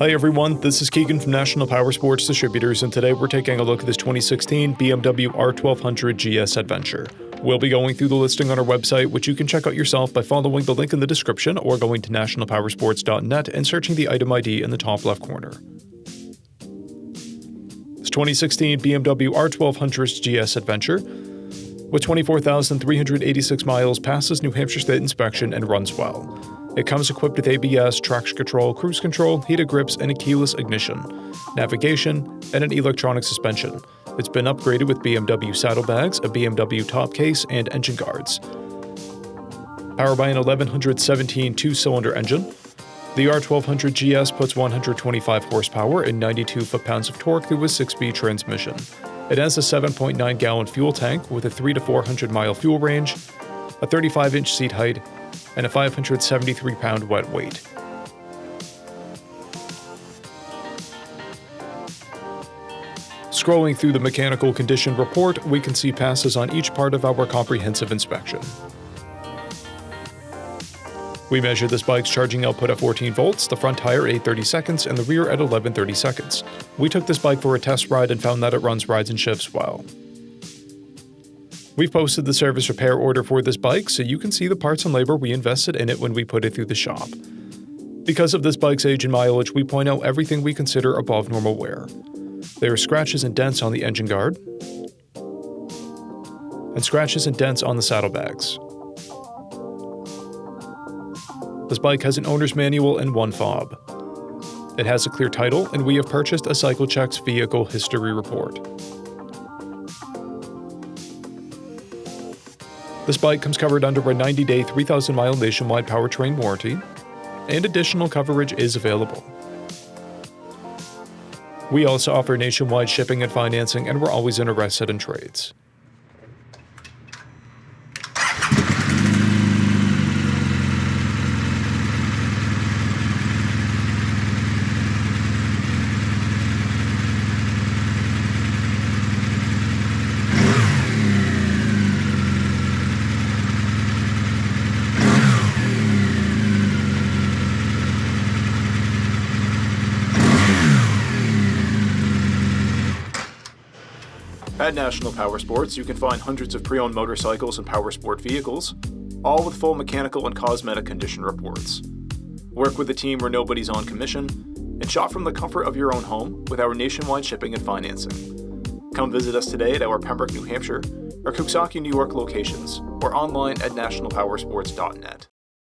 Hi everyone, this is Keegan from National Powersports Distributors, and today we're taking a look at this 2016 BMW R1200GS Adventure. We'll be going through the listing on our website, which you can check out yourself by following the link in the description or going to nationalpowersports.net and searching the item ID in the top left corner. This 2016 BMW R1200GS Adventure, with 24,386 miles, passes New Hampshire State inspection and runs well. It comes equipped with ABS, traction control, cruise control, heated grips, and a keyless ignition, navigation, and an electronic suspension. It's been upgraded with BMW saddlebags, a BMW top case, and engine guards. Powered by an 1117 two-cylinder engine, the R1200GS puts 125 horsepower and 92 foot-pounds of torque through a 6-speed transmission. It has a 7.9-gallon fuel tank with a 300 to 400-mile fuel range, a 35-inch seat height, and a 573-pound wet weight. Scrolling through the mechanical condition report, we can see passes on each part of our comprehensive inspection. We measured this bike's charging output at 14 volts, the front tire at 830 seconds, and the rear at 1130 seconds. We took this bike for a test ride and found that it runs rides and shifts well. We've posted the service repair order for this bike, so you can see the parts and labor we invested in it when we put it through the shop. Because of this bike's age and mileage, we point out everything we consider above normal wear. There are scratches and dents on the engine guard, and scratches and dents on the saddlebags. This bike has an owner's manual and one fob. It has a clear title, and we have purchased a CycleCheck's vehicle history report. This bike comes covered under a 90-day, 3,000-mile nationwide powertrain warranty, and additional coverage is available. We also offer nationwide shipping and financing, and we're always interested in trades. At National Powersports, you can find hundreds of pre-owned motorcycles and powersport vehicles, all with full mechanical and cosmetic condition reports. Work with a team where nobody's on commission, and shop from the comfort of your own home with our nationwide shipping and financing. Come visit us today at our Pembroke, New Hampshire, or Coxsackie, New York locations, or online at nationalpowersports.net.